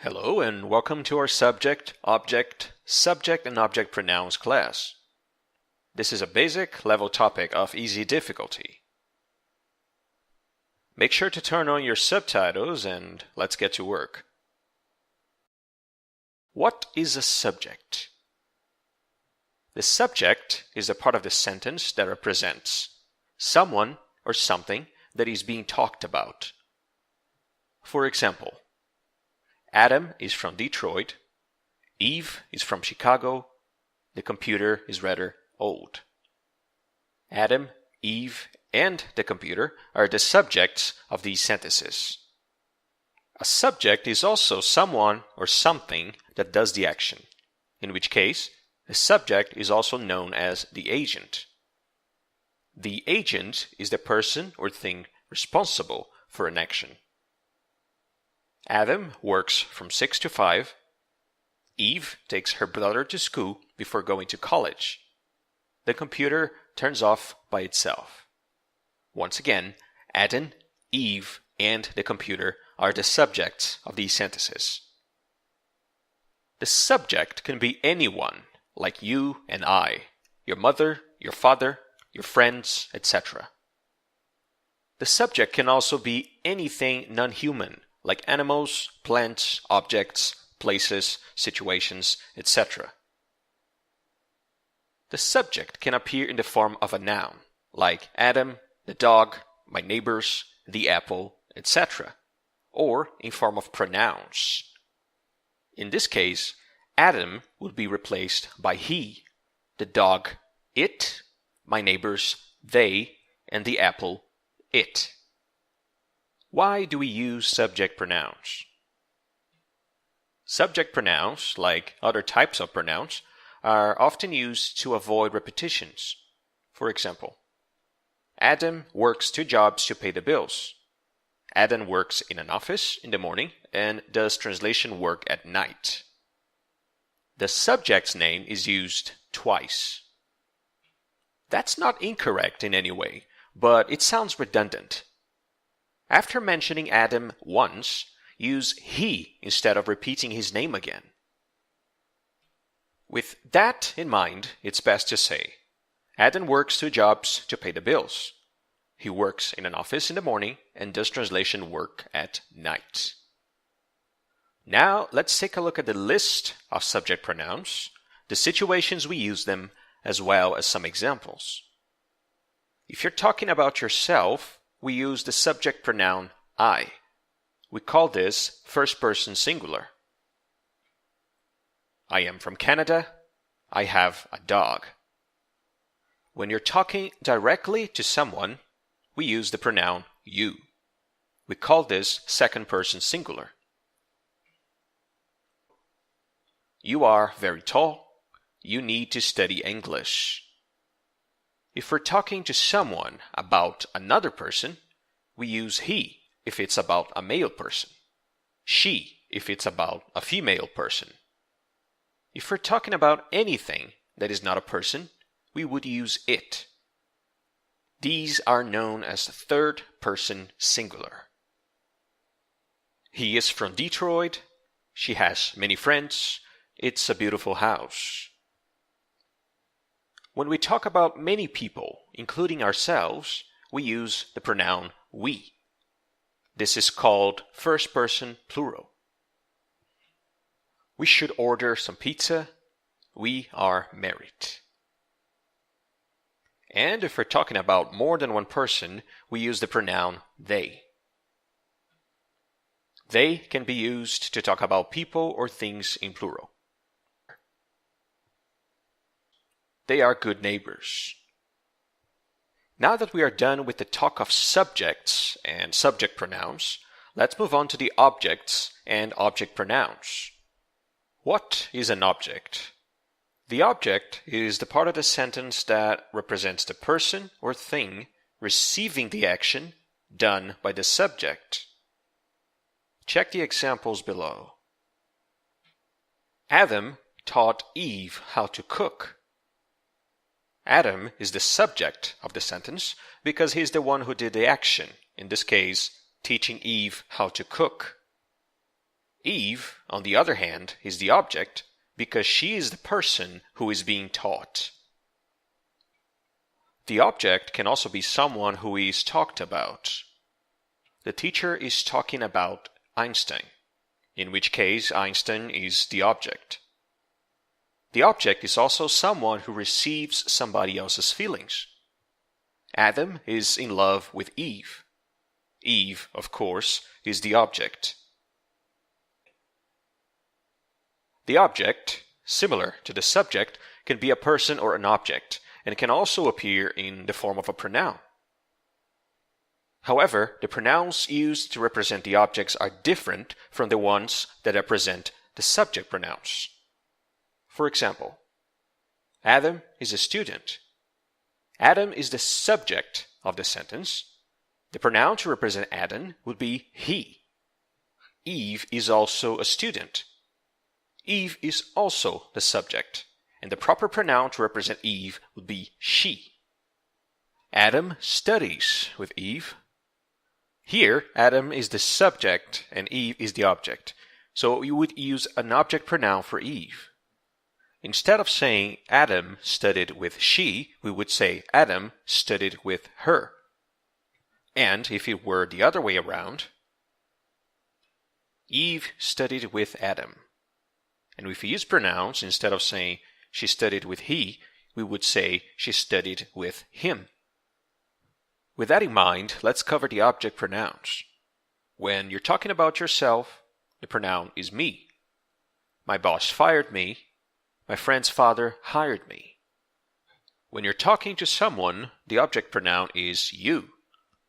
Hello and welcome to our Subject, Object, Subject and Object Pronouns class. This is a basic level topic of easy difficulty. Make sure to turn on your subtitles and let's get to work. What is a subject? The subject is a part of the sentence that represents someone or something that is being talked about. For example, Adam is from Detroit, Eve is from Chicago, the computer is rather old. Adam, Eve, and the computer are the subjects of these sentences. A subject is also someone or something that does the action, in which case the subject is also known as the agent. The agent is the person or thing responsible for an action. Adam works from 6 to 5. Eve takes her brother to school before going to college. The computer turns off by itself. Once again, Adam, Eve, and the computer are the subjects of these sentences. The subject can be anyone, like you and I, your mother, your father, your friends, etc. The subject can also be anything non-human, like animals, plants, objects, places, situations, etc. The subject can appear in the form of a noun, like Adam, the dog, my neighbors, the apple, etc., or in form of pronouns. In this case, Adam would be replaced by he, the dog, it, my neighbors, they, and the apple, it. Why do we use subject pronouns? Subject pronouns, like other types of pronouns, are often used to avoid repetitions. For example, Adam works 2 jobs to pay the bills. Adam works in an office in the morning and does translation work at night. The subject's name is used twice. That's not incorrect in any way, but it sounds redundant. After mentioning Adam once, use he instead of repeating his name again. With that in mind, it's best to say, Adam works 2 jobs to pay the bills. He works in an office in the morning and does translation work at night. Now, let's take a look at the list of subject pronouns, the situations we use them, as well as some examples. If you're talking about yourself, we use the subject pronoun I. We call this first person singular. I am from Canada. I have a dog. When you're talking directly to someone, we use the pronoun you. We call this second person singular. You are very tall. You need to study English. If we're talking to someone about another person, we use he if it's about a male person, she if it's about a female person. If we're talking about anything that is not a person, we would use it. These are known as third person singular. He is from Detroit. She has many friends. It's a beautiful house. When we talk about many people, including ourselves, we use the pronoun we. This is called first person plural. We should order some pizza. We are married. And if we're talking about more than one person, we use the pronoun they. They can be used to talk about people or things in plural. They are good neighbors. Now that we are done with the talk of subjects and subject pronouns, let's move on to the objects and object pronouns. What is an object? The object is the part of the sentence that represents the person or thing receiving the action done by the subject. Check the examples below. Adam taught Eve how to cook. Adam is the subject of the sentence because he's the one who did the action, in this case, teaching Eve how to cook. Eve, on the other hand, is the object because she is the person who is being taught. The object can also be someone who is talked about. The teacher is talking about Einstein, in which case Einstein is the object. The object is also someone who receives somebody else's feelings. Adam is in love with Eve. Eve, of course, is the object. The object, similar to the subject, can be a person or an object, and can also appear in the form of a pronoun. However, the pronouns used to represent the objects are different from the ones that represent the subject pronouns. For example, Adam is a student. Adam is the subject of the sentence. The pronoun to represent Adam would be he. Eve is also a student. Eve is also the subject, and the proper pronoun to represent Eve would be she. Adam studies with Eve. Here, Adam is the subject and Eve is the object, so you would use an object pronoun for Eve. Instead of saying Adam studied with she, we would say Adam studied with her. And if it were the other way around, Eve studied with Adam. And if we use pronouns, instead of saying she studied with he, we would say she studied with him. With that in mind, let's cover the object pronouns. When you're talking about yourself, the pronoun is me. My boss fired me. My friend's father hired me. When you're talking to someone, the object pronoun is you.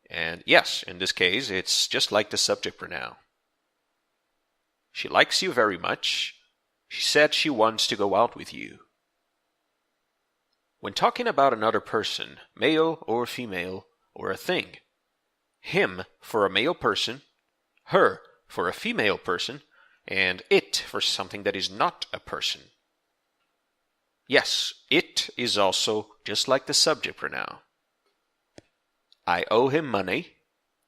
And yes, in this case, it's just like the subject pronoun. She likes you very much. She said she wants to go out with you. When talking about another person, male or female, or a thing, him for a male person, her for a female person, and it for something that is not a person. Yes, it is also just like the subject pronoun. I owe him money.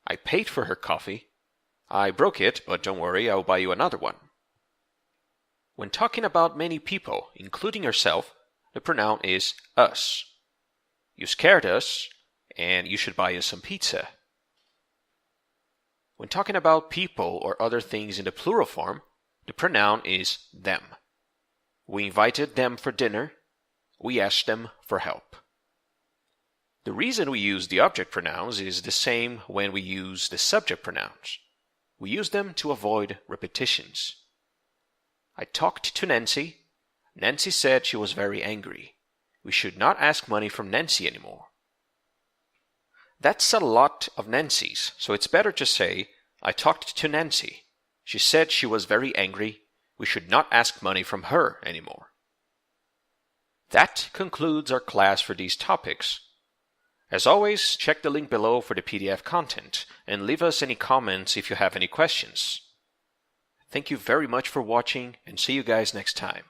I paid for her coffee. I broke it, but don't worry, I'll buy you another one. When talking about many people, including yourself, the pronoun is us. You scared us, and you should buy us some pizza. When talking about people or other things in the plural form, the pronoun is them. We invited them for dinner. We asked them for help. The reason we use the object pronouns is the same when we use the subject pronouns. We use them to avoid repetitions. I talked to Nancy. Nancy said she was very angry. We should not ask money from Nancy anymore. That's a lot of Nancys, so it's better to say, I talked to Nancy. She said she was very angry. We should not ask money from her anymore. That concludes our class for these topics. As always, check the link below for the PDF content and leave us any comments if you have any questions. Thank you very much for watching and see you guys next time.